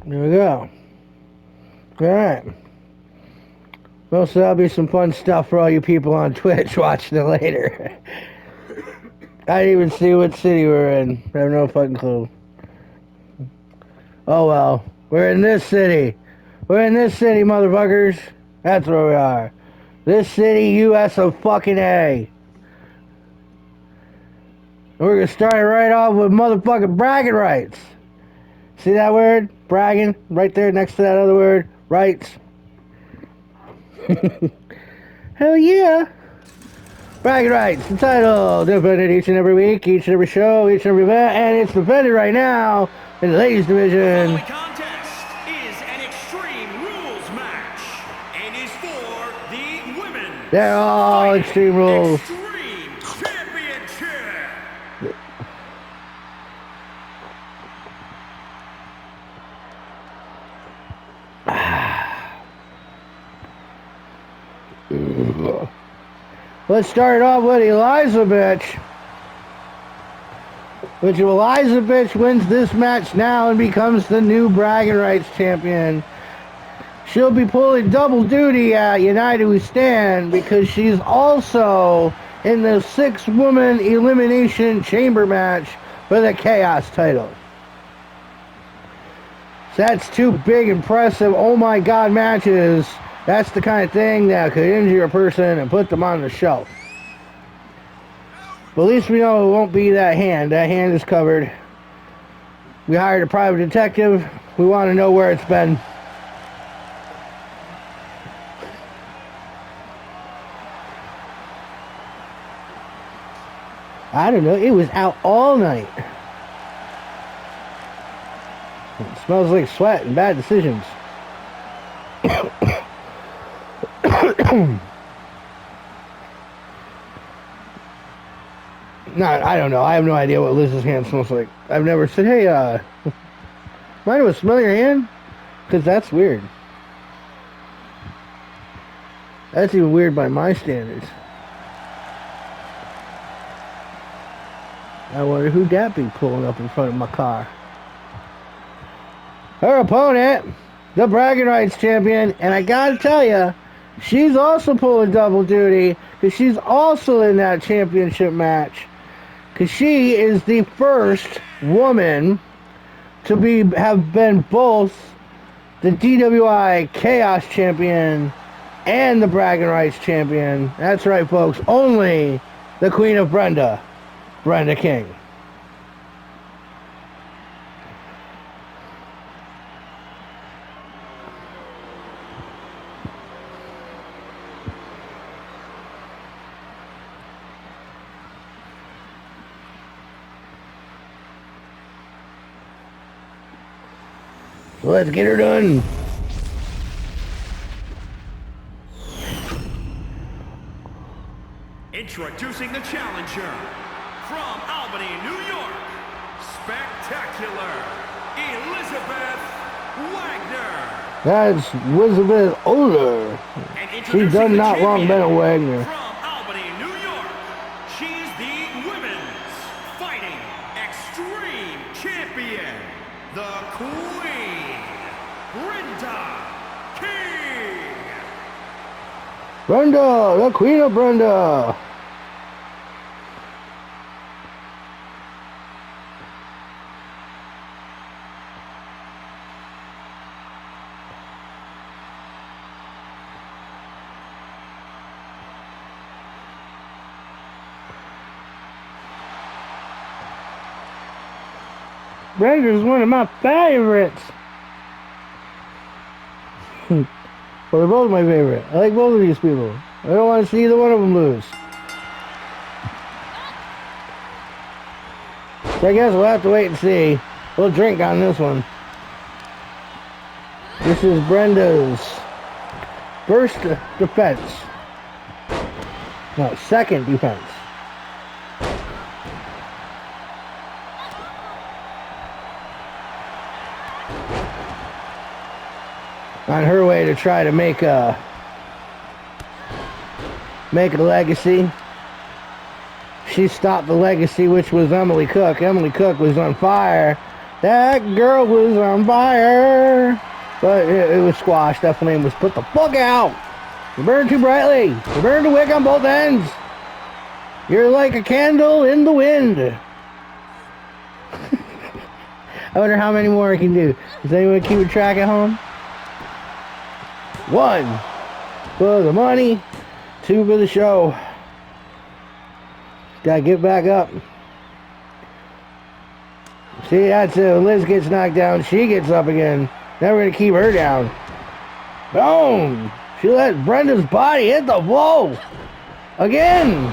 There we go. Alright. Well, so that'll be some fun stuff for all you people on Twitch watching it later. I didn't even see what city we're in. I have no fucking clue. Oh well. We're in this city. We're in this city, motherfuckers. That's where we are. This city, US of fucking A. We're gonna start it right off with motherfucking bragging rights. See that word? Bragging. Right there next to that other word. Rights. Hell yeah. Bragging rights. The title. Defended each and every week, each and every show, each and every event. And it's defended right now in the ladies division. The contest is an Extreme Rules match and is for the women. They're all Extreme Rules. Extreme Championship. Let's start off with Elizabeth. Which Elizabeth wins this match now and becomes the new bragging rights champion. She'll be pulling double duty at United We Stand because she's also in the 6-woman elimination chamber match for the Chaos title. So that's 2 big, impressive, oh my god matches. That's the kind of thing that could injure a person and put them on the shelf. But at least we know it won't be that hand. That hand is covered. We hired a private detective. We want to know where it's been. I don't know. It was out all night. It smells like sweat and bad decisions. No, I don't know. I have no idea what Liz's hand smells like. I've never said, hey, mind if I smell your hand? Because that's weird. That's even weird by my standards. I wonder who'd that be pulling up in front of my car. Her opponent, the bragging rights champion, and I gotta tell you, she's also pulling double duty because she's also in that championship match. Because she is the first woman to have been both the DWI Chaos Champion and the Bragging Rights Champion. That's right, folks. Only the Queen of Brenda, Brenda King. Let's get her done. Introducing the challenger from Albany, New York, spectacular Elizabeth Wagner. That's Elizabeth Older. She's done not long been a Wagner. From Albany, New York, she's the women's fighting extreme champion, the Queen, Brenda King. Brenda, the Queen of Brenda. Brenda's one of my favorites. Well, they're both my favorite. I like both of these people. I don't want to see either one of them lose. So I guess we'll have to wait and see. We'll drink on this one. This is Brenda's first defense. No, second defense. On her way to try to make a legacy. She stopped the legacy, which was Emily Cook. Emily Cook was on fire That girl was on fire. But it was squashed. That flame was put the fuck out. You burn too brightly. You burn the wick on both ends. You're like a candle in the wind. I wonder how many more I can do. Does anyone keep a track at home? 1 for the money. 2 for the show. Gotta get back up. See, that's it. When Liz gets knocked down, she gets up again. Now we're gonna keep her down. Boom! She let Brenda's body hit the wall. Again!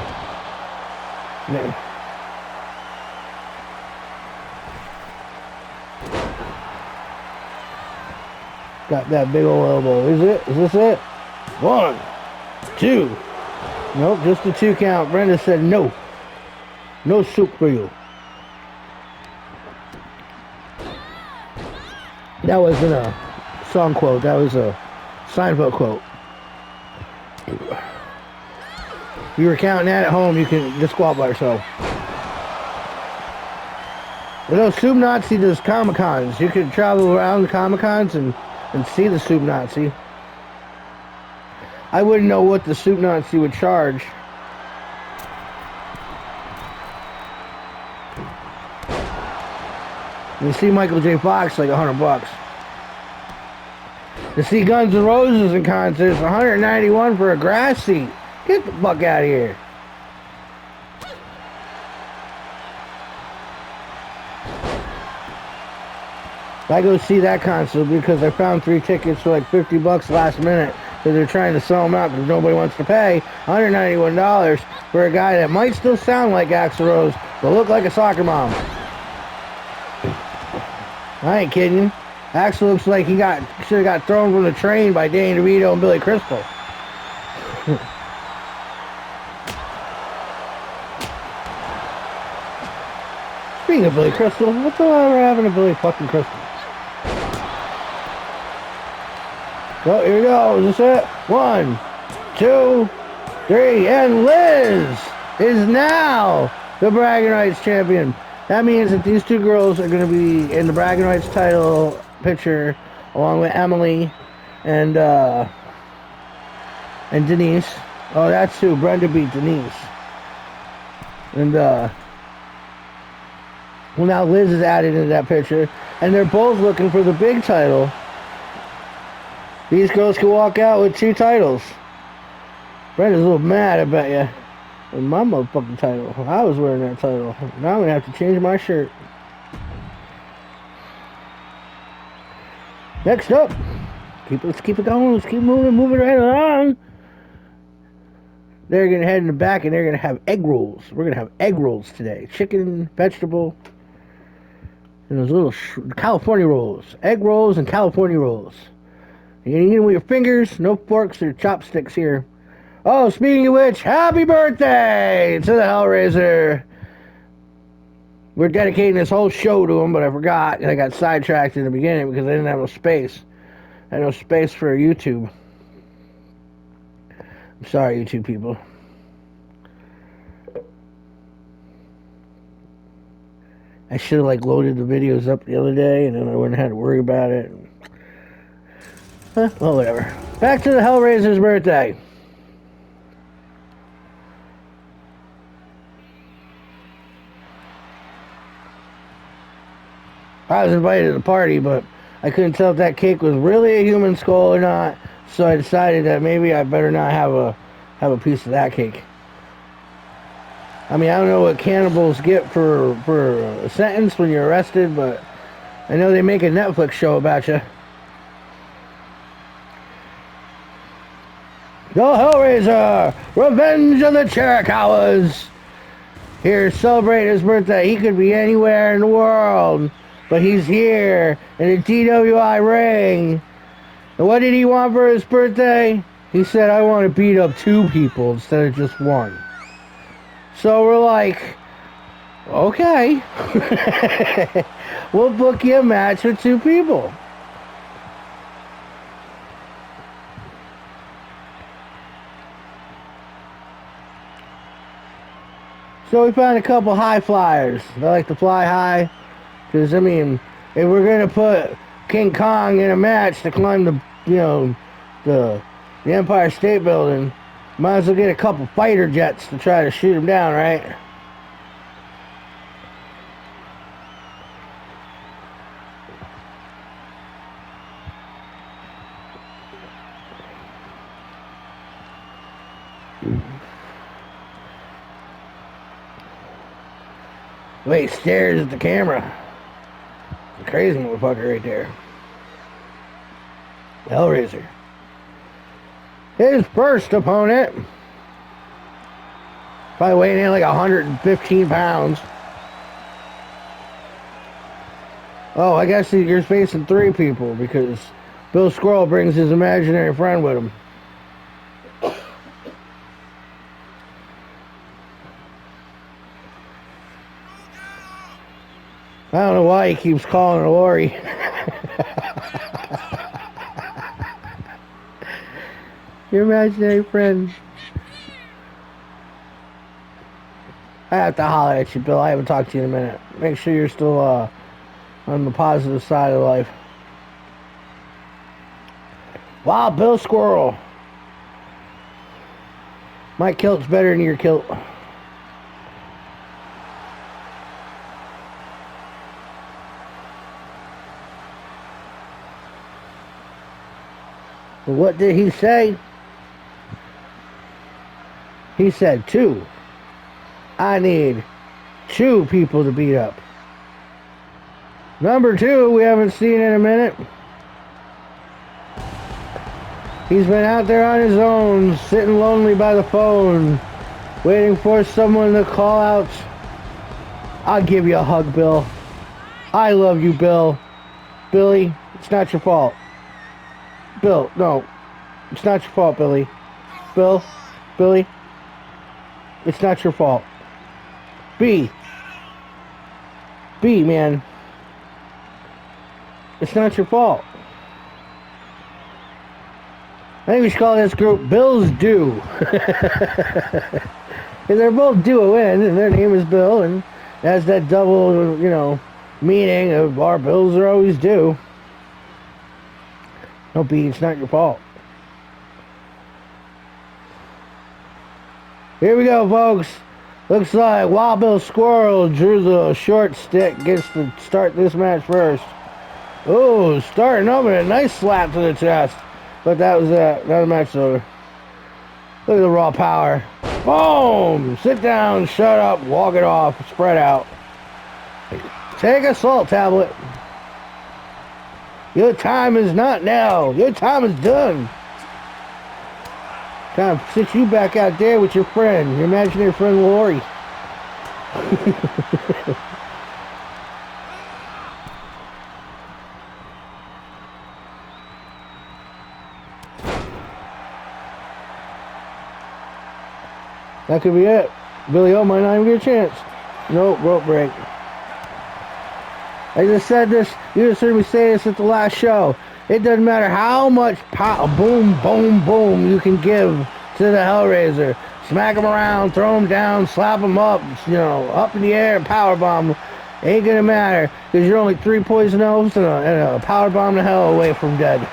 Got that big old elbow. Is it? Is this it? 1, 2. Nope, just a 2 count. Brenda said no. No soup for you. That wasn't a song quote. That was a Seinfeld quote. If you were counting that at home, you can just go out by yourself. You know, Soup Nazi does Comic-Cons. You can travel around the Comic-Cons and see the Soup Nazi. I wouldn't know what the Soup Nazi would charge. You see Michael J. Fox like $100. To see Guns N' Roses in concerts, $191 for a grass seat. Get the fuck out of here. I go see that concert because I found 3 tickets for like $50 last minute because they're trying to sell them out because nobody wants to pay $191 for a guy that might still sound like Axl Rose but look like a soccer mom. I ain't kidding. Axl looks like he should have got thrown from the train by Danny DeVito and Billy Crystal. Speaking of Billy Crystal, what's the matter happening to Billy fucking Crystal? So here we go. Is this it? 1, 2, 3, and Liz is now the Bragging Rights champion. That means that these 2 girls are going to be in the Bragging Rights title picture along with Emily and Denise. Oh, that's who. Brenda beat Denise. And well, now Liz is added into that picture, and they're both looking for the big title. These girls can walk out with 2 titles. Brenda's a little mad, I bet ya. With my motherfucking title. I was wearing that title. Now I'm gonna have to change my shirt. Next up, let's keep it going. Let's keep moving right along. They're gonna head in the back and they're gonna have egg rolls. We're gonna have egg rolls today. Chicken, vegetable, and those little California rolls. Egg rolls and California rolls. You're gonna eat them with your fingers, no forks or chopsticks here. Oh, speaking of which, happy birthday to the Hellraiser. We're dedicating this whole show to him, but I forgot, and I got sidetracked in the beginning because I didn't have no space. I had no space for YouTube. I'm sorry, YouTube people. I should have loaded the videos up the other day, and then I wouldn't have had to worry about it. Well, whatever. Back to the Hellraiser's birthday. I was invited to the party, but I couldn't tell if that cake was really a human skull or not, so I decided that maybe I better not have a piece of that cake. I mean, I don't know what cannibals get for a sentence when you're arrested, but I know they make a Netflix show about you. The Hellraiser, Revenge of the Chiricahuas. Here, celebrate his birthday. He could be anywhere in the world, but he's here in a DWI ring. And what did he want for his birthday? He said, I want to beat up 2 people instead of just 1. So we're like, okay. We'll book you a match with 2 people. So we found a couple high flyers. They like to fly high. Because, I mean, If we're gonna put King Kong in a match to climb the, the Empire State Building, might as well get a couple fighter jets to try to shoot him down, right? Wait, stares at the camera. Crazy motherfucker right there. Hellraiser. His first opponent. Probably weighing in like 115 pounds. Oh, I guess you're facing 3 people because Bill Squirrel brings his imaginary friend with him. I don't know why he keeps calling her Lori. Your imaginary friend. I have to holler at you, Bill. I haven't talked to you in a minute. Make sure you're still on the positive side of life. Wow, Bill Squirrel. My kilt's better than your kilt. What did he say? He said 2. I need 2 people to beat up. Number 2, we haven't seen in a minute. He's been out there on his own, sitting lonely by the phone, waiting for someone to call out. I'll give you a hug, Bill. I love you, Bill. Billy, it's not your fault. Bill, no. It's not your fault, Billy. Billy, it's not your fault. B, man. It's not your fault. I think we should call this group Bill's Due. And they're both due a win, and their name is Bill, and that's that double, meaning of our bills are always due. No, B, it's not your fault. Here we go, folks. Looks like Wild Bill Squirrel drew the short stick, gets to start this match first. Oh, starting up with a nice slap to the chest. But that was it. Now the match's over. Look at the raw power. Boom! Sit down, shut up, walk it off, spread out. Take a salt tablet. Your time is not now. Your time is done. Time to sit you back out there with your friend, your imaginary friend Lori. That could be it. Billy O might not even get a chance. Nope, rope break. I just said this, you just heard me say this at the last show. It doesn't matter how much boom, boom, boom you can give to the Hellraiser. Smack him around, throw him down, slap him up, up in the air, powerbomb. Ain't gonna matter, because you're only 3 poison elves and a powerbomb to hell away from dead.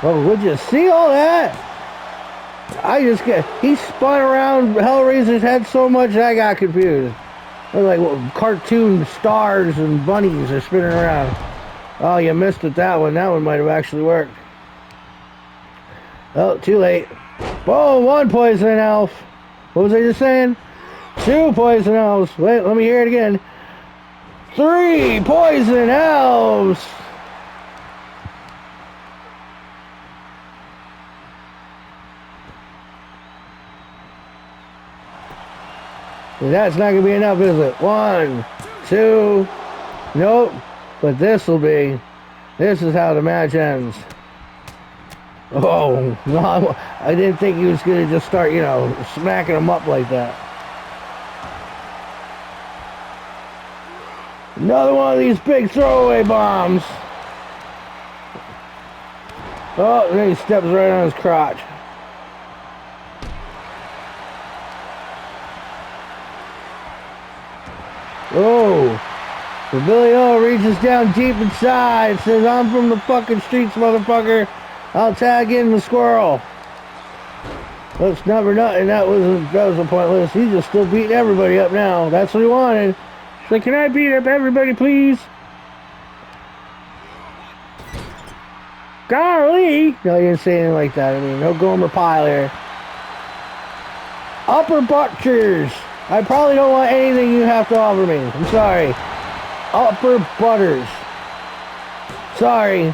Oh, would you see all that? He spun around Hellraiser's head so much I got confused. Like cartoon stars and bunnies are spinning around. Oh, you missed it, that one. That one might have actually worked. Oh, too late. Boom, 1 poison elf. What was I just saying? 2 poison elves. Wait, let me hear it again. 3 poison elves. That's not going to be enough, is it? 1, 2, nope. But this will be. This is how the match ends. Oh, no, I didn't think he was going to just start, smacking him up like that. Another one of these big throwaway bombs. Oh, and then he steps right on his crotch. Oh. So Billy O reaches down deep inside, says, I'm from the fucking streets, motherfucker. I'll tag in the squirrel. Looks never nothing. That was a pointless. He's just still beating everybody up now. That's what he wanted. She's like, can I beat up everybody, please? Golly! No, he didn't say anything like that. I mean, no Gomer Pyle here. Upper Butchers. I probably don't want anything you have to offer me. I'm sorry. Upper Butters. Sorry.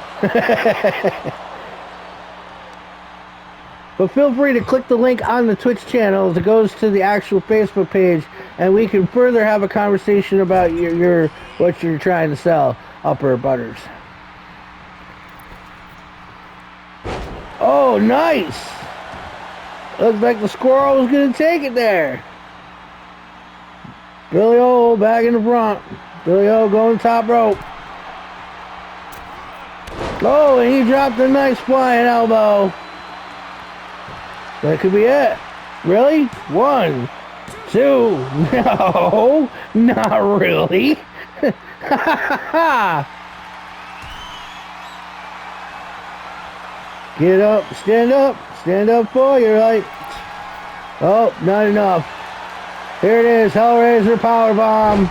But feel free to click the link on the Twitch channel that goes to the actual Facebook page, and we can further have a conversation about your what you're trying to sell, Upper Butters. Oh, nice! Looks like the squirrel was going to take it there. Billy O back in the front. Billy O going top rope. Oh, and he dropped a nice flying elbow. That could be it. Really? 1, 2. No, not really. Get up, stand up for you, right? Oh, not enough. Here it is, Hellraiser Powerbomb.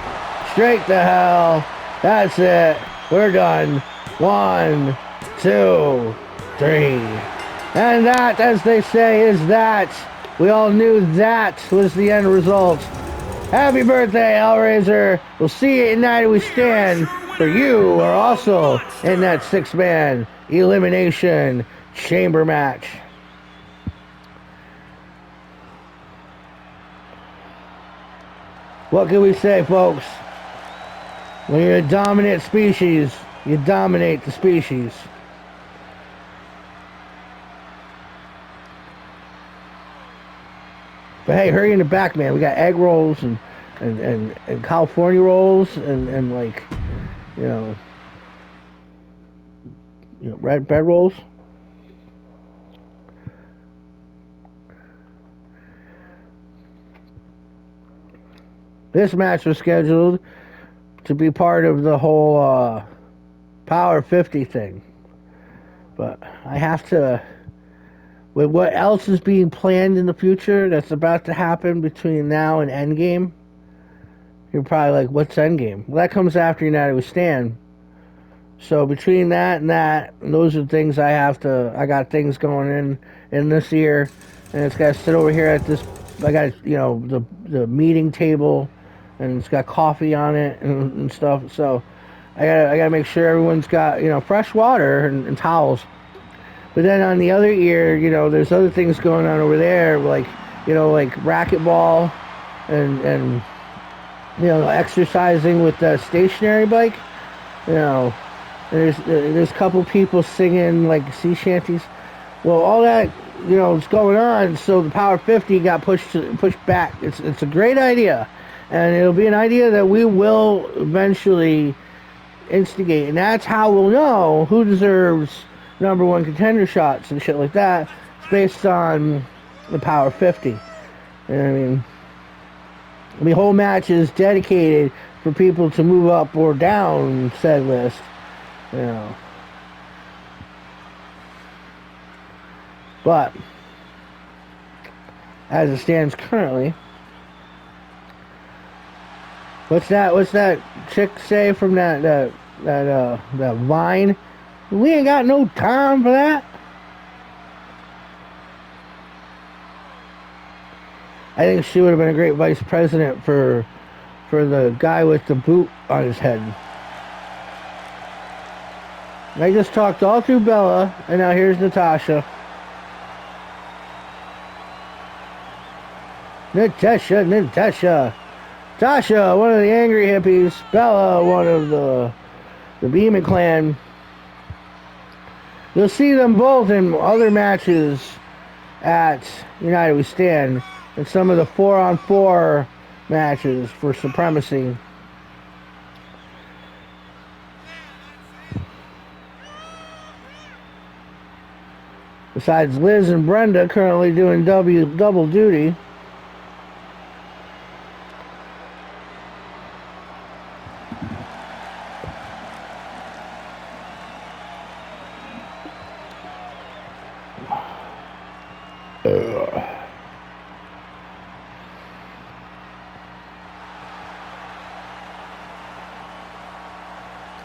Straight to hell. That's it. We're done. 1, 2, 3. And that, as they say, is that. We all knew that was the end result. Happy birthday, Hellraiser. We'll see you at United We Stand. For you are also in that 6-man elimination chamber match. What can we say, folks? When you're a dominant species, you dominate the species. But hey, hurry in the back, man. We got egg rolls and California rolls and like, you know, red bread rolls. This match was scheduled to be part of the whole Power 50 thing. But I have to, with what else is being planned in the future that's about to happen between now and Endgame, you're probably like, what's Endgame? Well, that comes after United We Stand. So between that and those are things I got things going in this year, and it's got to sit over here at this, I got, the meeting table, and it's got coffee on it and stuff, so I gotta make sure everyone's got, fresh water and towels. But then on the other ear, there's other things going on over there, like, like racquetball and exercising with the stationary bike. There's a couple people singing like sea shanties. Well, all that is going on, so the Power 50 got pushed back. It's a great idea, and it'll be an idea that we will eventually instigate, and that's how we'll know who deserves #1 contender shots and shit like that. It's based on the Power 50. And the whole match is dedicated for people to move up or down said list. But as it stands currently, what's that chick say from that Vine? We ain't got no time for that. I think she would have been a great vice president for the guy with the boot on his head. I just talked all through Bella, and now here's Natasha. Natasha. Tasha, one of the angry hippies. Bella, one of the Beeman clan. You'll see them both in other matches at United We Stand, and some of the 4-on-4 matches for Supremacy. Besides Liz and Brenda currently doing double duty.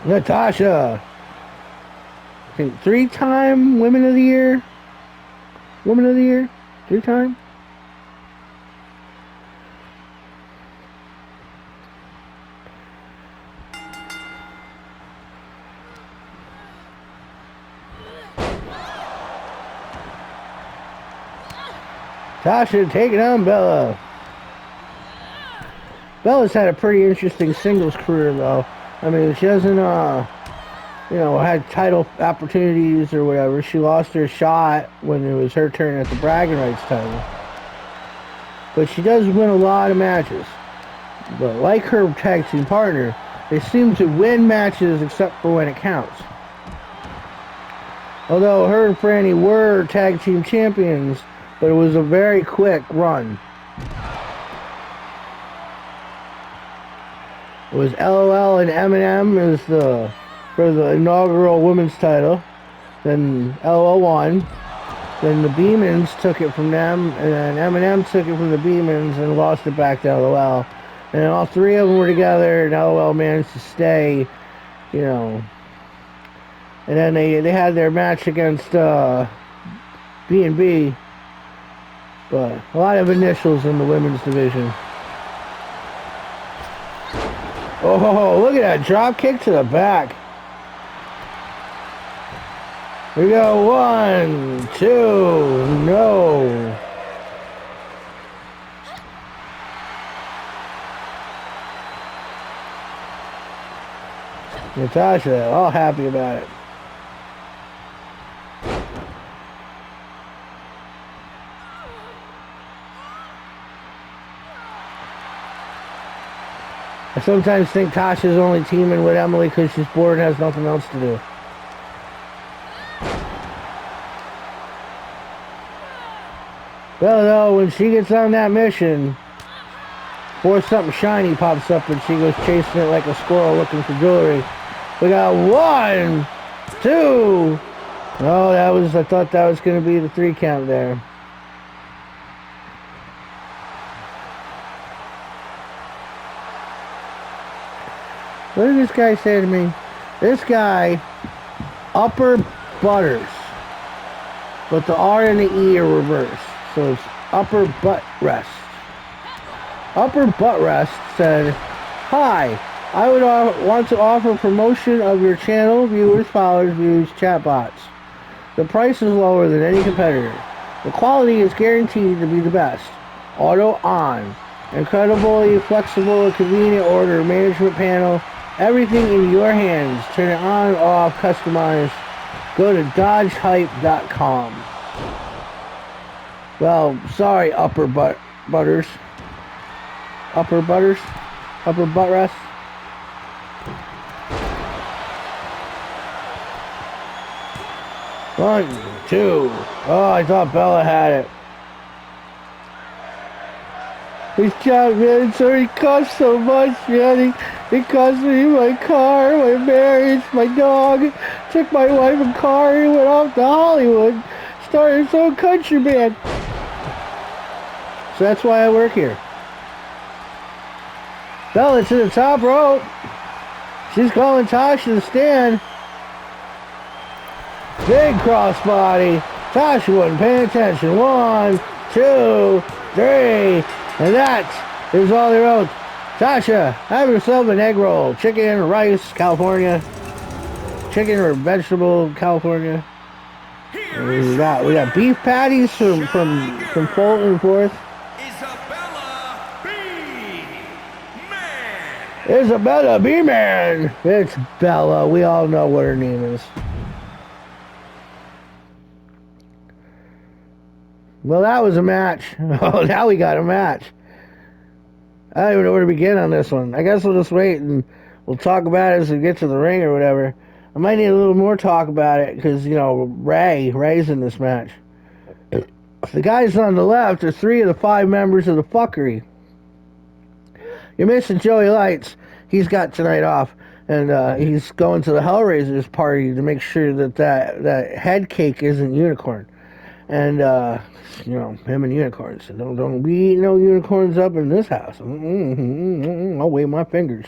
Natasha. I think 3-time Women of the Year. Woman of the Year. 3-time. Tasha taking on Bella. Bella's had a pretty interesting singles career, though. I mean, she hasn't, had title opportunities or whatever. She lost her shot when it was her turn at the bragging rights title. But she does win a lot of matches. But like her tag team partner, they seem to win matches except for when it counts. Although her and Franny were tag team champions, but it was a very quick run. It was LOL and Eminem for the inaugural women's title. Then LOL won. Then the Beamans took it from them, and then Eminem took it from the Beamans and lost it back to LOL. And all three of them were together, and LOL managed to stay, And then they had their match against B&B. But a lot of initials in the women's division. Oh, look at that drop kick to the back. We go 1, 2, no. Natasha, all happy about it. I sometimes think Tasha's only teaming with Emily because she's bored and has nothing else to do. Well, though, when she gets on that mission, or something shiny pops up and she goes chasing it like a squirrel looking for jewelry. We got 1, 2. Oh, I thought that was going to be the 3 count there. What did this guy say to me? This guy, upper butters. But the R and the E are reversed. So it's upper butt rest. Upper butt rest said, "Hi, I would want to offer promotion of your channel, viewers, followers, views, chatbots. The price is lower than any competitor. The quality is guaranteed to be the best. Auto on. Incredibly flexible and convenient order management panel. Everything in your hands. Turn it on, off, customize. Go to dodgehype.com. Well, sorry, upper butters. Upper butters? Upper butt rest? One, two. Oh, I thought Bella had it. This job, man, it's already cost so much, man. It cost me my car, my marriage, my dog. Took my wife and car and went off to Hollywood. Started his own country band. So that's why I work here. Bella to the top rope. She's calling Tasha to stand. Big crossbody. Tasha wasn't paying attention. 1, 2, 3. And that is all they wrote. Tasha, have yourself an egg roll. Chicken, rice, California. Chicken or vegetable, California. We got beef patties from Fulton Forth. Isabella B-Man. It's Bella. We all know what her name is. Well, that was a match. Oh, now we got a match. I don't even know where to begin on this one. I guess we'll just wait and we'll talk about it as we get to the ring or whatever. I might need a little more talk about it because, Ray's in this match. The guys on the left are 3 of the 5 members of the fuckery. You're missing Joey Lights. He's got tonight off. And he's going to the Hellraisers party to make sure that head cake isn't unicorn. And, him and unicorns. Don't be eating no unicorns up in this house. I'll wave my fingers.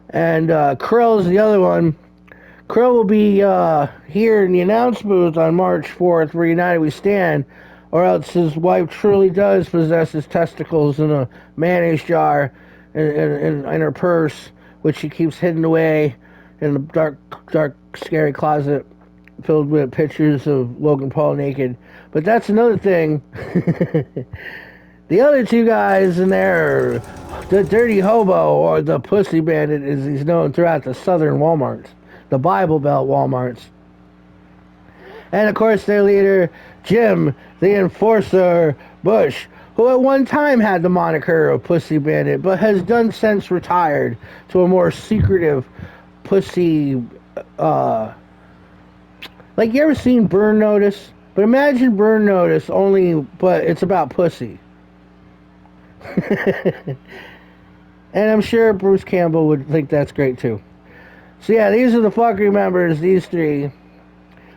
And Krill's the other one. Krill will be here in the announce booth on March 4th, where United We Stand, or else his wife truly does possess his testicles in a mayonnaise jar in her purse, which she keeps hidden away in the dark, scary closet filled with pictures of Logan Paul naked. But that's another thing. The other two guys in there are the Dirty Hobo, or the Pussy Bandit, as he's known throughout the southern Walmarts, the Bible Belt Walmarts. And of course their leader, Jim, the Enforcer Bush, who at one time had the moniker of Pussy Bandit, but has done since retired to a more secretive pussy, like, you ever seen Burn Notice? But imagine Burn Notice, but it's about pussy. And I'm sure Bruce Campbell would think that's great too. So yeah, these are the fuckery members, these three.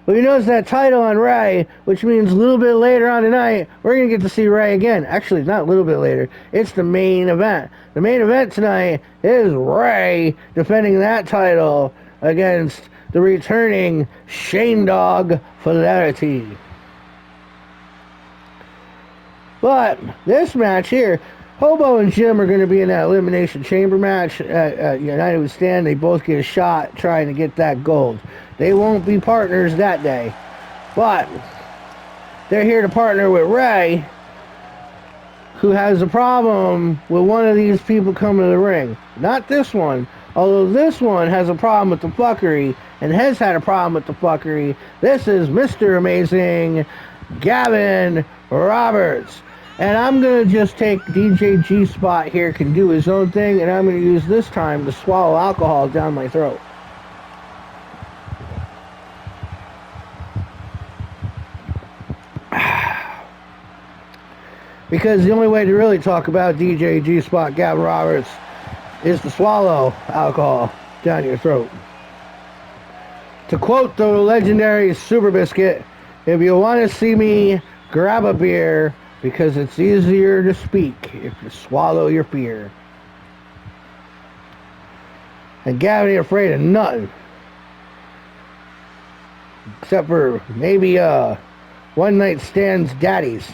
Well, you notice that title on Ray, which means a little bit later on tonight, we're going to get to see Ray again. Actually, not a little bit later. It's the main event. The main event tonight is Ray defending that title against the returning Shane Dog Fidelity. But this match here, Hobo and Jim are going to be in that Elimination Chamber match at United We Stand. They both get a shot trying to get that gold. They won't be partners that day. But they're here to partner with Ray, who has a problem with one of these people coming to the ring. Not this one. Although this one has a problem with the fuckery and has had a problem with the fuckery. This is Mr. Amazing Gavin Roberts. And I'm going to just take DJ G-Spot here, can do his own thing, and I'm going to use this time to swallow alcohol down my throat. Because the only way to really talk about DJ G-Spot Gavin Roberts is to swallow alcohol down your throat. To quote the legendary Super Biscuit, if you want to see me, grab a beer, because it's easier to speak if you swallow your fear. And Gavin ain't afraid of nothing. Except for maybe one night stands daddies.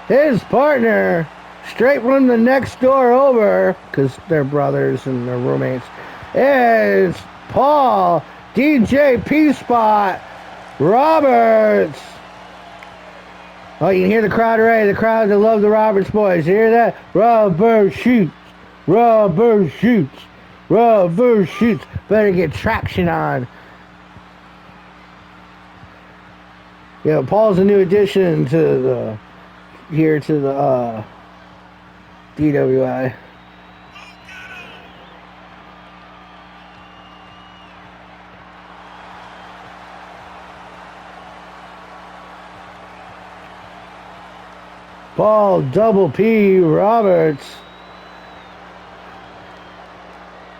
His partner, straight from the next door over, because they're brothers and they're roommates, is Paul DJ P-Spot Roberts. Oh, you can hear the crowd already. The crowd that love the Roberts boys. You hear that? Robert shoots. Robert shoots. Robert shoots. Better get traction on. Yeah, Paul's a new addition to the DWI. Paul Double P Roberts.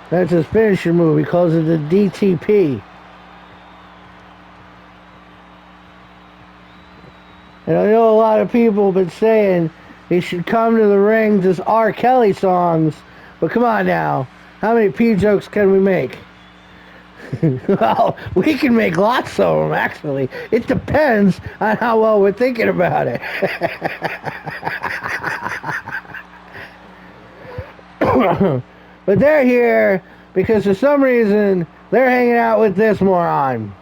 That's his finisher move. He calls it the DTP. And I know a lot of people have been saying he should come to the ring to R. Kelly songs. But come on now. How many P jokes can we make? Well, we can make lots of them, actually. It depends on how well we're thinking about it. But they're here because for some reason they're hanging out with this moron.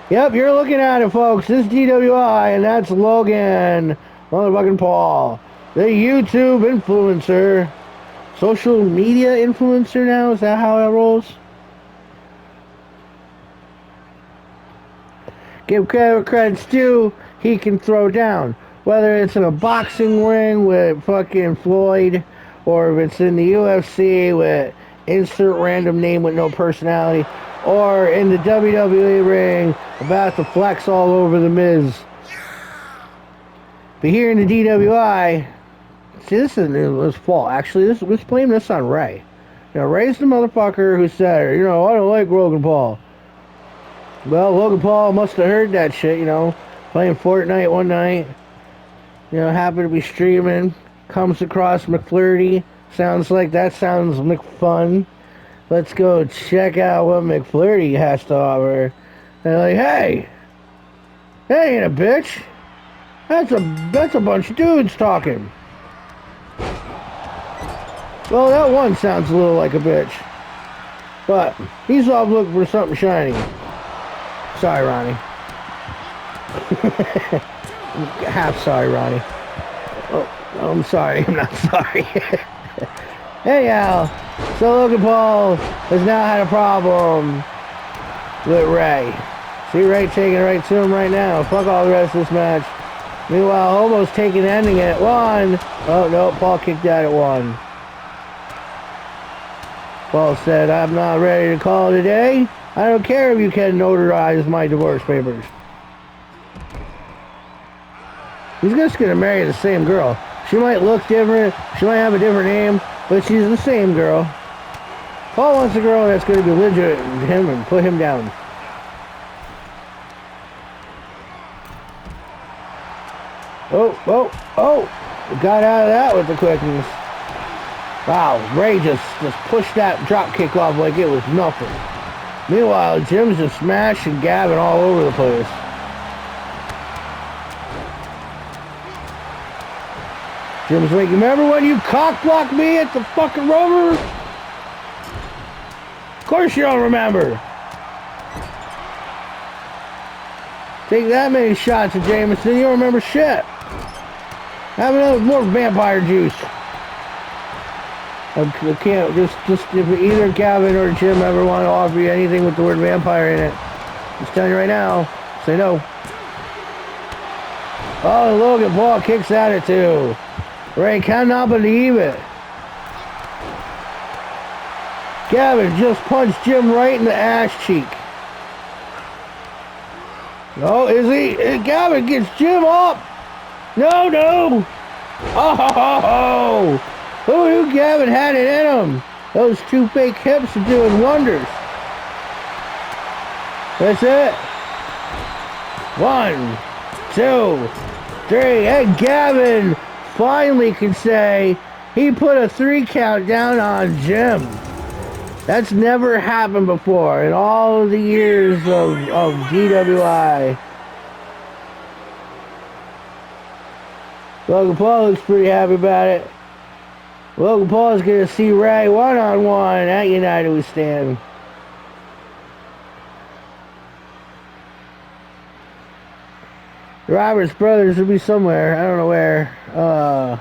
Yep, you're looking at it, folks. This is DWI, and that's Logan motherfucking Paul, the YouTube influencer. Social media influencer now? Is that how it rolls? Give credits due, he can throw down. Whether it's in a boxing ring with fucking Floyd, or if it's in the UFC with insert random name with no personality, or in the WWE ring about to flex all over the Miz. But here in the DWI, see, this is his fault. Actually, let's blame this on Ray. You know, Ray's the motherfucker who said, you know, I don't like Logan Paul. Well, Logan Paul must have heard that shit, you know, playing Fortnite one night. You know, happened to be streaming, comes across McFlurry. Sounds like that sounds McFun. Let's go check out what McFlurry has to offer. And like, hey, that ain't a bitch. That's a bunch of dudes talking. Well, that one sounds a little like a bitch. But he's off looking for something shiny. Sorry, Ronnie. Half sorry, Ronnie. Oh, I'm sorry. I'm not sorry. Anyhow, so Logan Paul has now had a problem with Ray. See Ray taking it right to him right now. Fuck all the rest of this match. Meanwhile, Homo's taking ending it at 1. Oh, no, Paul kicked out at 1. Paul said, I'm not ready to call it a day. I don't care if you can notarize my divorce papers. He's just going to marry the same girl. She might look different. She might have a different name. But she's the same girl. Paul wants a girl that's going to be legit to him and put him down. Oh. Got out of that with the quickness. Wow, Ray just pushed that drop kick off like it was nothing. Meanwhile, Jim's just smashing Gavin all over the place. Jim's like, remember when you cock-blocked me at the fucking Rover? Of course you don't remember. Take that many shots at Jameson, you don't remember shit. Have another more vampire juice. I can't, just if either Gavin or Jim ever want to offer you anything with the word vampire in it, just telling you right now, say no. Oh, and Logan Paul kicks at it too. Ray cannot believe it. Gavin just punched Jim right in the ass cheek. Oh, is he? Gavin gets Jim up. No. Oh. Who knew Gavin had it in him? Those two fake hips are doing wonders. That's it. 1, 2, 3. And Gavin finally can say he put a 3 count down on Jim. That's never happened before in all of the years of DWI. Logan Paul looks pretty happy about it. Logan Paul is going to see Ray one-on-one at United We Stand. The Roberts brothers will be somewhere. I don't know where.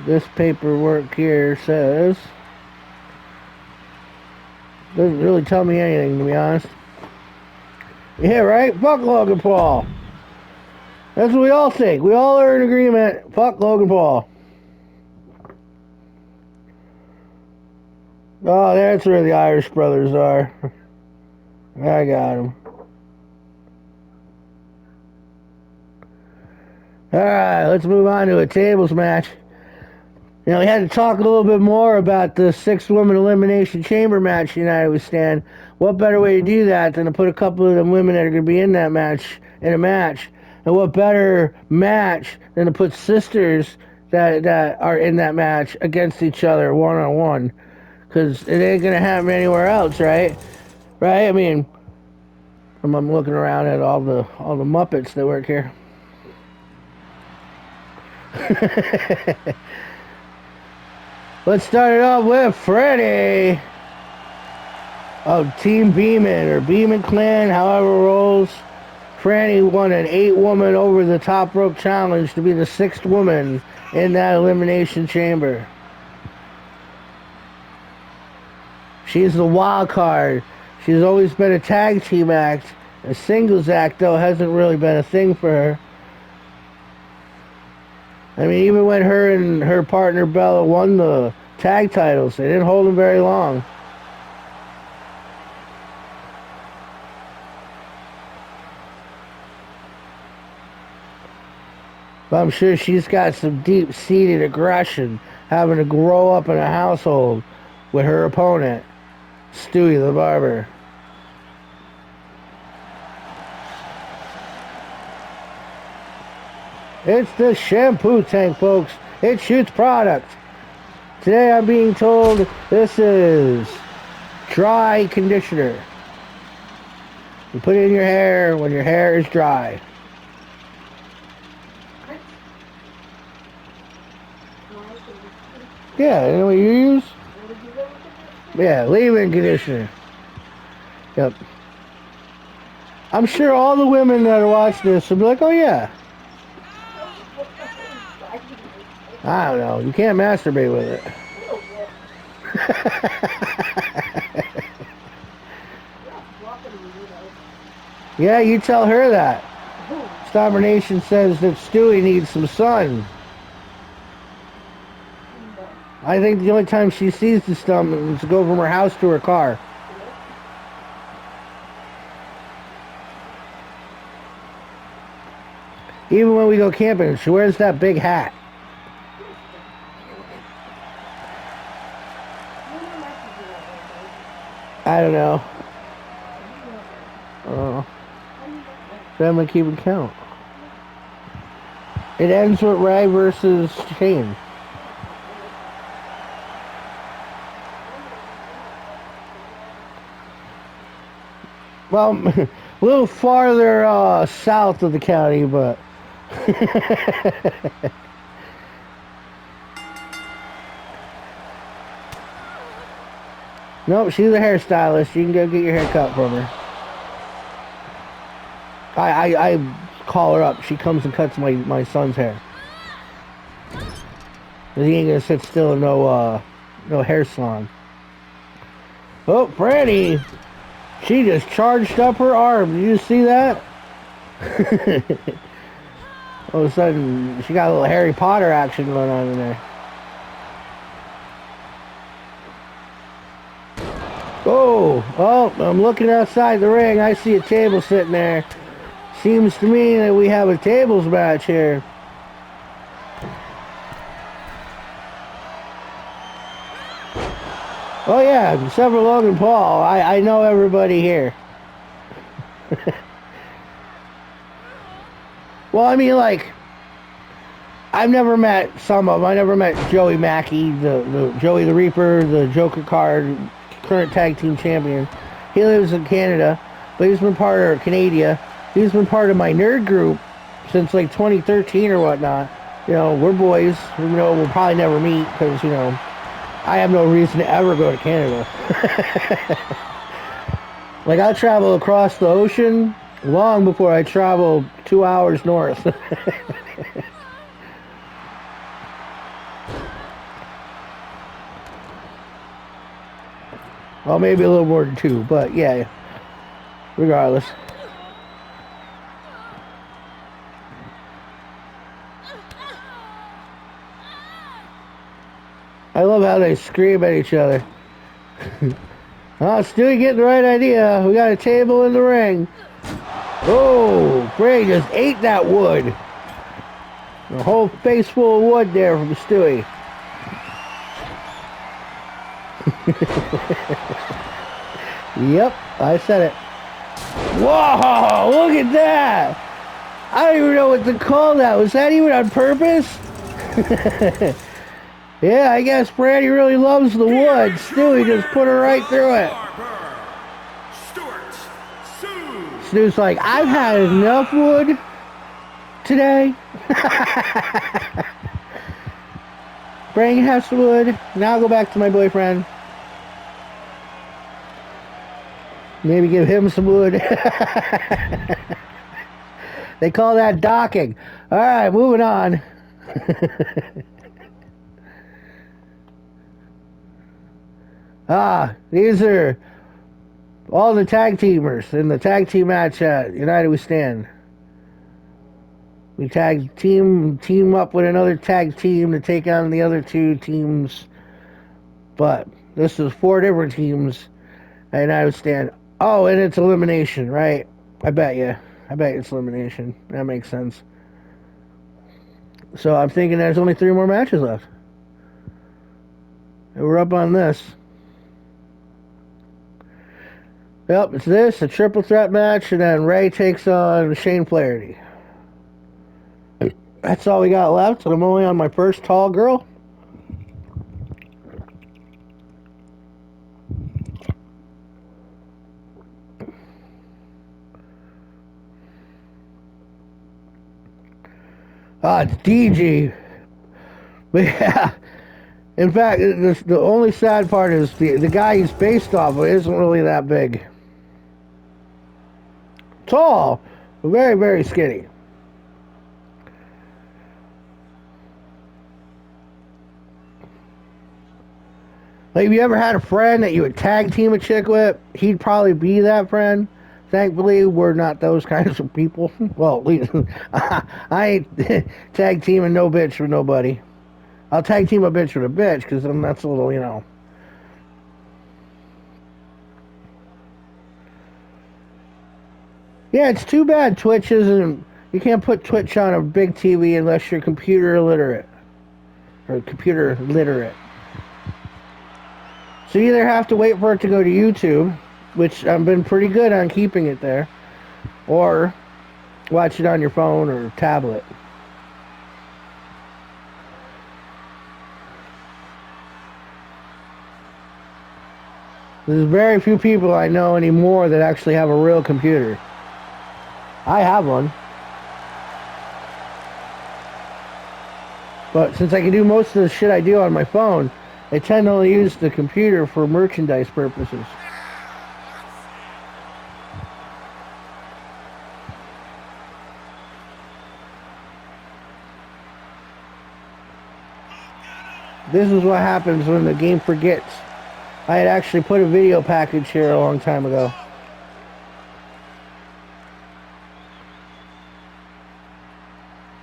This paperwork here says. Doesn't really tell me anything, to be honest. Yeah, right? Fuck Logan Paul. That's what we all think. We all are in agreement. Fuck Logan Paul. Oh, that's where the Irish brothers are. I got them. Alright, let's move on to a tables match. You know, we had to talk a little bit more about the 6-woman elimination chamber match United We Stand. What better way to do that than to put a couple of them women that are going to be in that match in a match? And what better match than to put sisters that are in that match against each other one-on-one? Because it ain't going to happen anywhere else, right? Right? I mean, I'm looking around at all the Muppets that work here. Let's start it off with Freddie of Team Beeman, or Beeman Clan, however it rolls. Franny won an 8-woman over the top rope challenge to be the 6th woman in that elimination chamber. She's the wild card. She's always been a tag team act. A singles act, though, hasn't really been a thing for her. I mean, even when her and her partner Bella won the tag titles, they didn't hold them very long. But I'm sure she's got some deep-seated aggression, having to grow up in a household with her opponent, Stewie the Barber. It's the shampoo tank, folks. It shoots product. Today I'm being told this is dry conditioner. You put it in your hair when your hair is dry. Yeah, you know what you use? Yeah, leave-in conditioner. Yep. I'm sure all the women that are watching this will be like, oh yeah. I don't know. You can't masturbate with it. Yeah, you tell her that. Stomper Nation says that Stewie needs some sun. I think the only time she sees the stump is to go from her house to her car. Even when we go camping, she wears that big hat. I don't know. So I'm going to keep it count. It ends with Ray versus Shane. Well, a little farther south of the county, but... Nope, she's a hairstylist. You can go get your hair cut from her. I call her up. She comes and cuts my son's hair. He ain't gonna sit still in no hair salon. Oh, Franny! She just charged up her arm. Did you see that? All of a sudden, she got a little Harry Potter action going on in there. Oh, I'm looking outside the ring. I see a table sitting there. Seems to me that we have a tables match here. Oh yeah, except for Logan Paul. I know everybody here. Well, I mean, like, I've never met some of them. I never met Joey Mackey, the Joey the Reaper, the Joker card, current tag team champion. He lives in Canada, but he's been part of Canada. He's been part of my nerd group since like 2013 or whatnot. You know, we're boys. You know, we'll probably never meet because, you know, I have no reason to ever go to Canada. Like, I travel across the ocean long before I travel 2 hours north. Well, maybe a little more than 2, but yeah, regardless. I love how they scream at each other. Oh, Stewie getting the right idea. We got a table in the ring. Oh, Bray just ate that wood. A whole face full of wood there from Stewie. Yep, I said it. Whoa, look at that. I don't even know what to call that. Was that even on purpose? Yeah, I guess Brady really loves the wood. Stewie just put her right through it. Stew's like, I've had enough wood today. Bring has wood. Now I'll go back to my boyfriend. Maybe give him some wood. They call that docking. All right, moving on. These are all the tag teamers in the tag team match at United We Stand. We team up with another tag team to take on the other 2 teams. But this is 4 different teams at United We Stand. Oh, and it's elimination, right? I bet it's elimination. That makes sense. So I'm thinking there's only 3 more matches left. And we're up on this. Yep, it's this, a triple threat match, and then Ray takes on Shane Flaherty. That's all we got left, and I'm only on my first tall girl. It's DG. But yeah, in fact, the only sad part is the guy he's based off of isn't really that big. Tall, but very, very skinny. Like, if you ever had a friend that you would tag team a chick with, he'd probably be that friend. Thankfully, we're not those kinds of people. Well, at least I ain't tag teaming no bitch with nobody. I'll tag team a bitch with a bitch, because then that's a little, Yeah, it's too bad Twitch isn't... You can't put Twitch on a big TV unless you're computer illiterate. Or computer literate. So you either have to wait for it to go to YouTube, which I've been pretty good on keeping it there, or watch it on your phone or tablet. There's very few people I know anymore that actually have a real computer. I have one. But since I can do most of the shit I do on my phone, I tend to only use the computer for merchandise purposes. This is what happens when the game forgets. I had actually put a video package here a long time ago.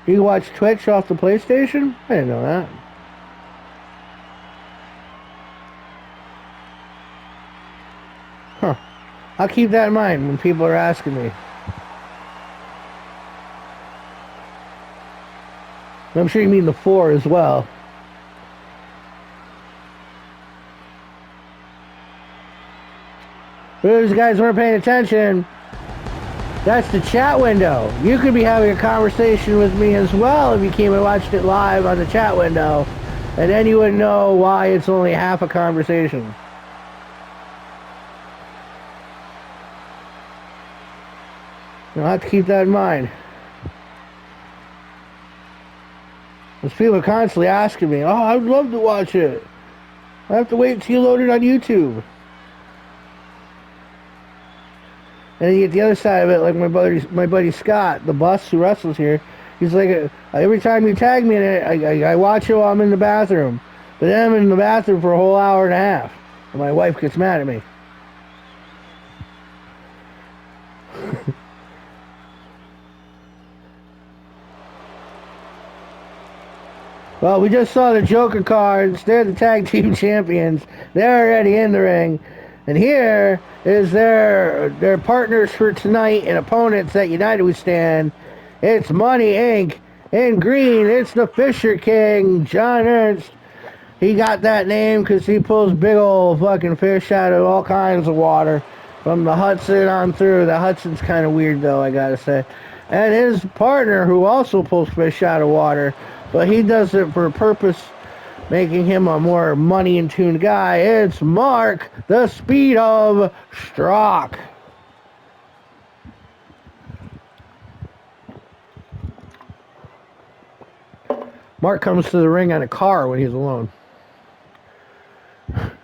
You can watch Twitch off the PlayStation? I didn't know that. Huh. I'll keep that in mind when people are asking me. I'm sure you mean the 4 as well. For those guys who weren't paying attention, that's the chat window. You could be having a conversation with me as well if you came and watched it live on the chat window. And then you would know why it's only half a conversation. You'll have to keep that in mind. Because people are constantly asking me, oh, I'd love to watch it. I have to wait until you load it on YouTube. And then you get the other side of it, like my buddy Scott, the bus who wrestles here. He's like, every time you tag me in it, I watch it while I'm in the bathroom. But then I'm in the bathroom for a whole hour and a half. And my wife gets mad at me. Well, we just saw the Joker cards. They're the tag team champions. They're already in the ring. And here is their partners for tonight and opponents that United we stand. It's Money Inc. In green, it's the Fisher King, John Ernst. He got that name because he pulls big old fucking fish out of all kinds of water. From the Hudson on through. The Hudson's kind of weird though, I gotta say. And his partner, who also pulls fish out of water, but he does it for a purpose, making him a more money-in-tune guy. It's Mark, the Speed of Strock. Mark comes to the ring on a car when he's alone. It's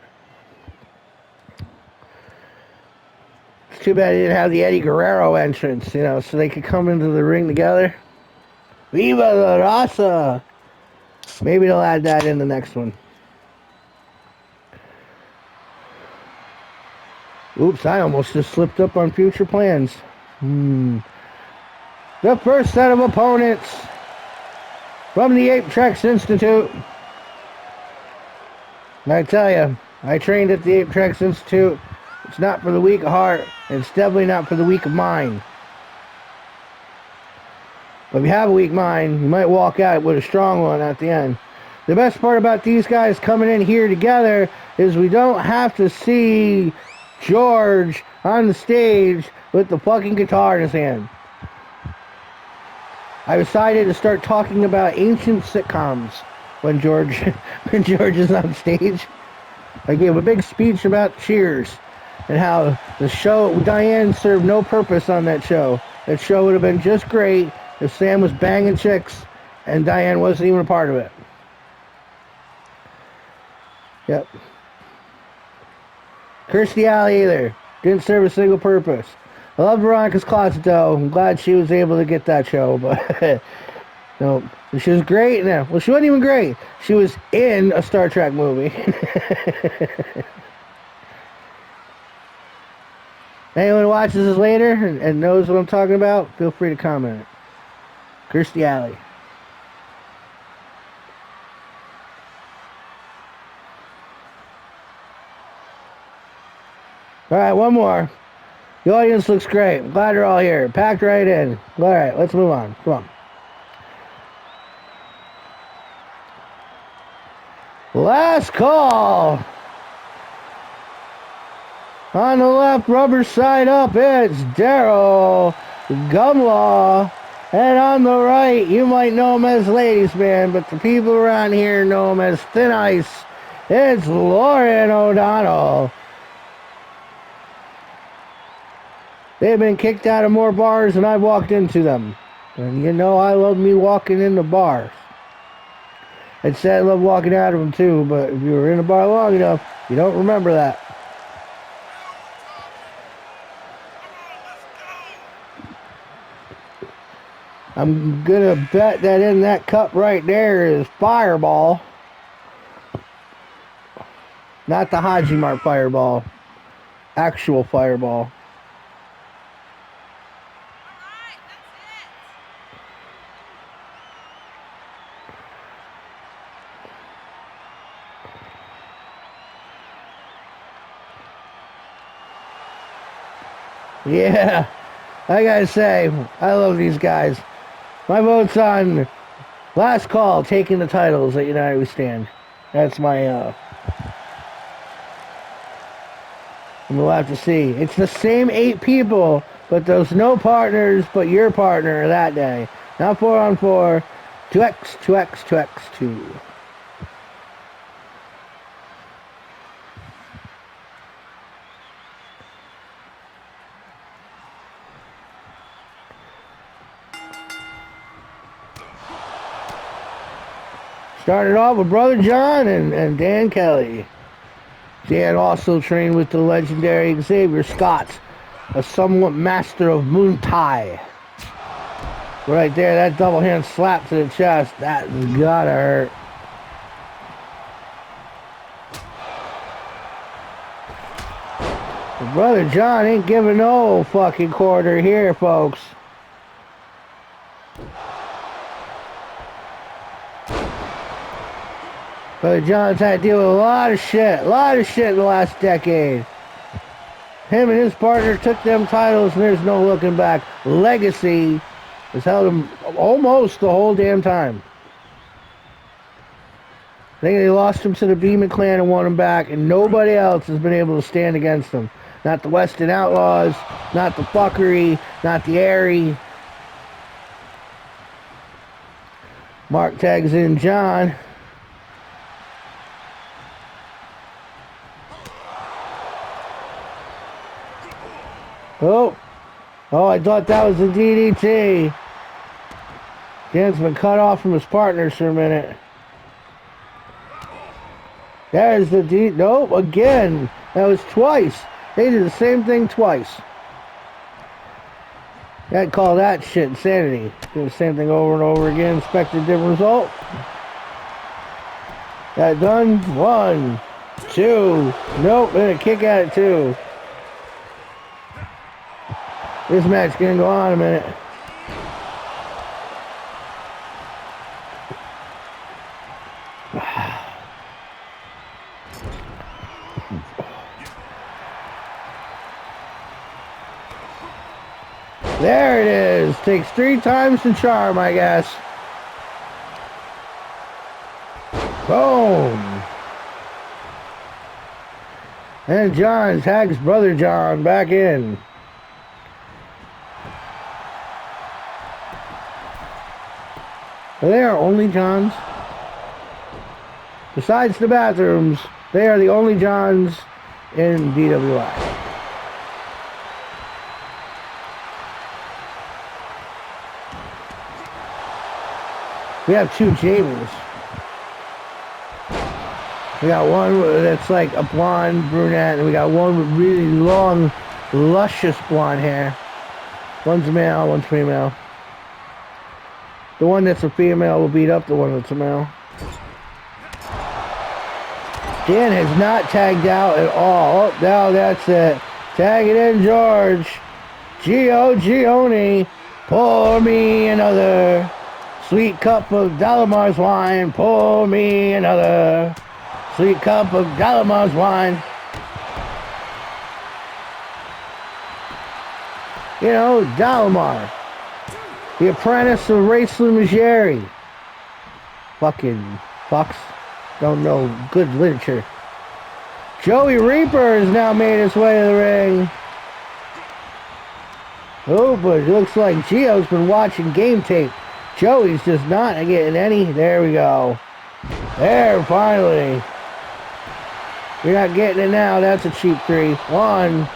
too bad he didn't have the Eddie Guerrero entrance, so they could come into the ring together. Viva la Raza! Maybe they'll add that in the next one. Oops, I almost just slipped up on future plans. The first set of opponents from the Ape Trex Institute. I tell you, I trained at the Ape Trex Institute. It's not for the weak of heart, and it's definitely not for the weak of mind. But if you have a weak mind, you might walk out with a strong one at the end. The best part about these guys coming in here together is we don't have to see George on the stage with the fucking guitar in his hand. I decided to start talking about ancient sitcoms when George is on stage. I gave a big speech about Cheers and how the show, Diane served no purpose on that show. That show would have been just great if Sam was banging chicks and Diane wasn't even a part of it. Yep. Kirstie Alley either. Didn't serve a single purpose. I love Veronica's Closet though. I'm glad she was able to get that show, but no. She was great now. Well, she wasn't even great. She was in a Star Trek movie. Anyone who watches this later and knows what I'm talking about, feel free to comment. Kirstie Alley. Alright, one more. The audience looks great. I'm glad they're all here. Packed right in. Alright, let's move on. Come on. Last call. On the left, rubber side up, it's Daryl Gumlaw. And on the right, you might know him as Ladies Man, but the people around here know him as Thin Ice. It's Lauren O'Donnell. They've been kicked out of more bars than I've walked into them. And you know I love me walking into bars. I'd say I love walking out of them too, but if you were in a bar long enough, you don't remember that. I'm gonna bet that in that cup right there is Fireball. Not the Haji Mart Fireball. Actual Fireball. Yeah, I gotta say, I love these guys. My vote's on Last Call, taking the titles at United We Stand. That's my, and we'll have to see. It's the same 8 people, but there's no partners but your partner that day. Not 4-on-4, 2x, 2x, 2x, 2. Started off with Brother John and Dan Kelly. Dan also trained with the legendary Xavier Scott, a somewhat master of Muay Thai. Right there, that double hand slap to the chest, that's gotta hurt. But Brother John ain't giving no fucking quarter here, folks. Brother John's had to deal with a lot of shit in the last decade. Him and his partner took them titles and there's no looking back. Legacy has held him almost the whole damn time. I think they lost him to the Beeman clan and won him back, and nobody else has been able to stand against them. Not the Weston Outlaws, not the Fuckery, not the Airy. Mark tags in John. Oh, I thought that was a DDT. Dan's been cut off from his partners for a minute. There's the nope, again. That was twice. They did the same thing twice. I'd call that shit insanity. Do the same thing over and over again, expect a different result. That done. 1, 2. Nope, and a kick at it too. This match is gonna go on a minute. There it is. Takes 3 times to charm, I guess. Boom. And John tags Brother John back in. Are they our only Johns? Besides the bathrooms, they are the only Johns in DWI. We have two Jamies. We got one that's like a blonde brunette, and we got one with really long, luscious blonde hair. One's male, one's female. The one that's a female will beat up the one that's a male. Dan has not tagged out at all. Oh, now that's it. Tag it in, George. Gio Gioni, pour me another sweet cup of Dalamar's wine. Pour me another sweet cup of Dalamar's wine. You know, Dalamar, the apprentice of Ray Slumageri. Fucking fucks. Don't know good literature. Joey Reaper has now made his way to the ring. Oh, but it looks like Gio's been watching game tape. Joey's just not getting any. There we go. There, finally. You're not getting it now. That's a cheap 3. 1.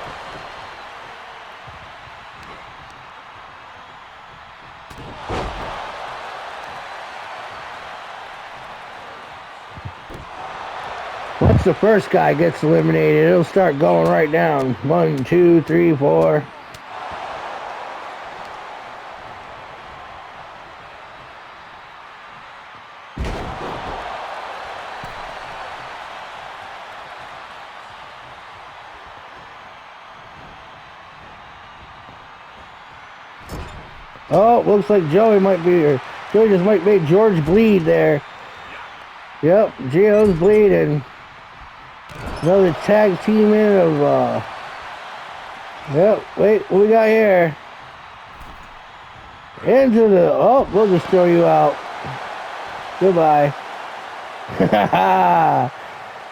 Once the first guy gets eliminated, it'll start going right down. 1, 2, 3, 4. Oh, looks like Joey might be here. Joey just might make George bleed there. Yep, Gio's bleeding. Another tag team in of, yep, wait, what we got here? Into the, oh, we'll just throw you out. Goodbye.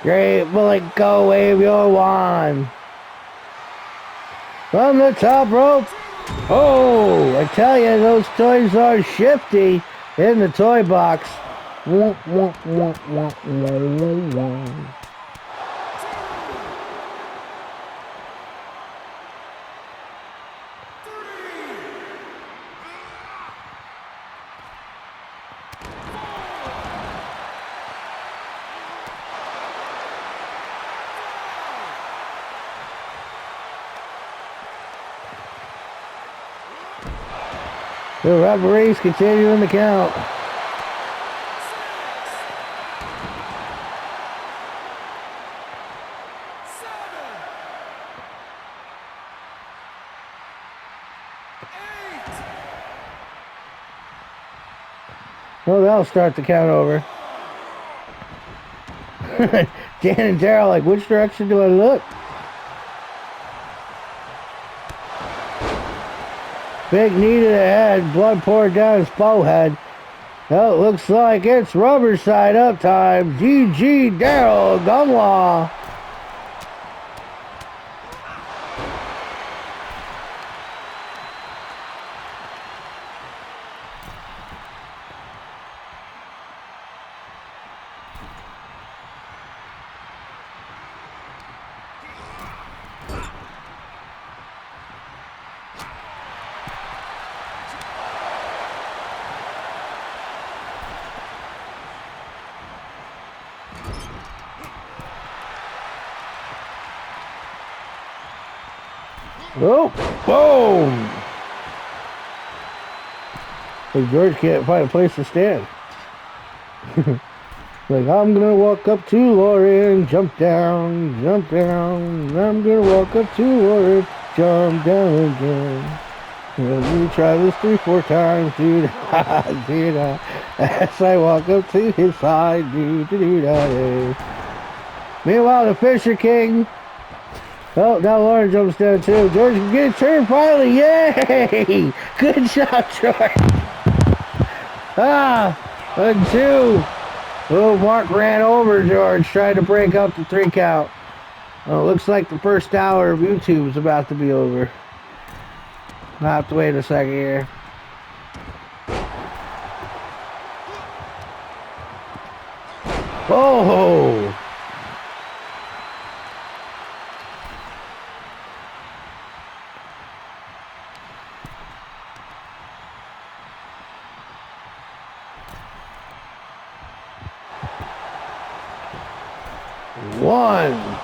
Great, Malenko, wave your wand. From the top rope. Oh, I tell you, those toys are shifty in the toy box. Wah, wah, wah, wah, wah, wah, wah. The referees continuing the count. Well, that'll start the count over. Dan and Daryl like, which direction do I look? Big knee to the head, blood poured down his forehead. Well, it looks like it's rubber side up time. GG Daryl Gunlaw. Oh, boom! Like George can't find a place to stand. Like, I'm gonna walk up to Laurie and jump down, jump down. I'm gonna walk up to Laurie, jump down again. Let me try this 3-4 times, dude. Dude, as I walk up to his side, dude. Meanwhile, the Fisher King. Oh, now Lauren jumps down too. George can get a turn finally. Yay! Good job, George. Ah, 1, 2. Oh, Mark ran over George, trying to break up the 3 count. Well, it looks like the first hour of YouTube is about to be over. I'll have to wait a second here. Oh! One.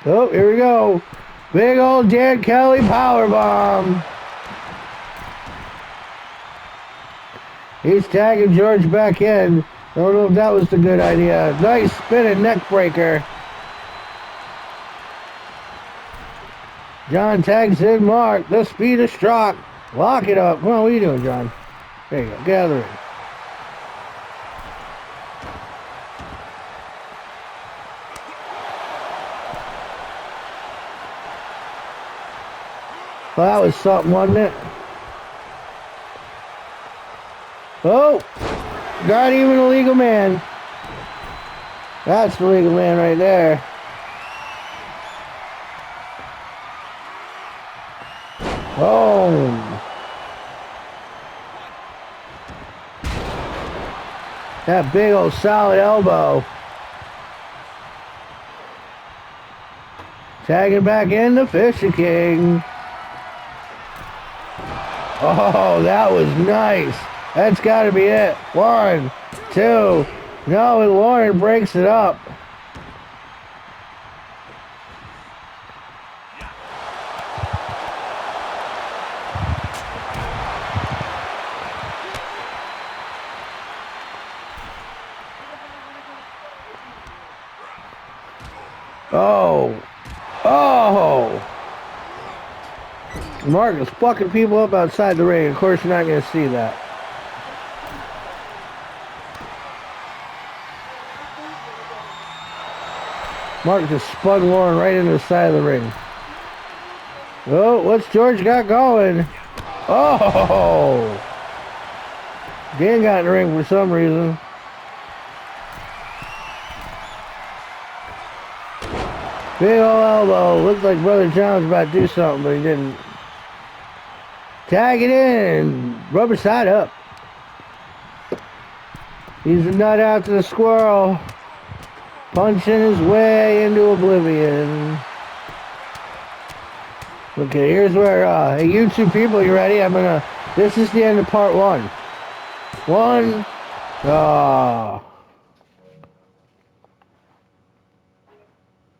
Oh, here we go. Big old Dan Kelly powerbomb. He's tagging George back in. Don't know if that was the good idea. Nice spinning neck breaker. John tags in Mark. The speed of Strock. Lock it up. Come on, what are you doing, John? There you go. Get out of the ring. Well, that was something, wasn't it? Oh, not even a legal man. That's the legal man right there. Oh. That big old solid elbow. Tagging back in the Fisher King. Oh, that was nice. That's got to be it. 1, 2. No, and Lauren breaks it up. Oh. Oh. Mark is fucking people up outside the ring. Of course, you're not going to see that. Mark just spun Lauren right into the side of the ring. Oh, what's George got going? Oh! Dan got in the ring for some reason. Big old elbow. Looked like Brother John was about to do something, but he didn't. Tag it in. Rubber side up. He's a nut out to the squirrel. Punching his way into oblivion. Okay, here's where, hey, YouTube people, you ready? This is the end of part 1. 1.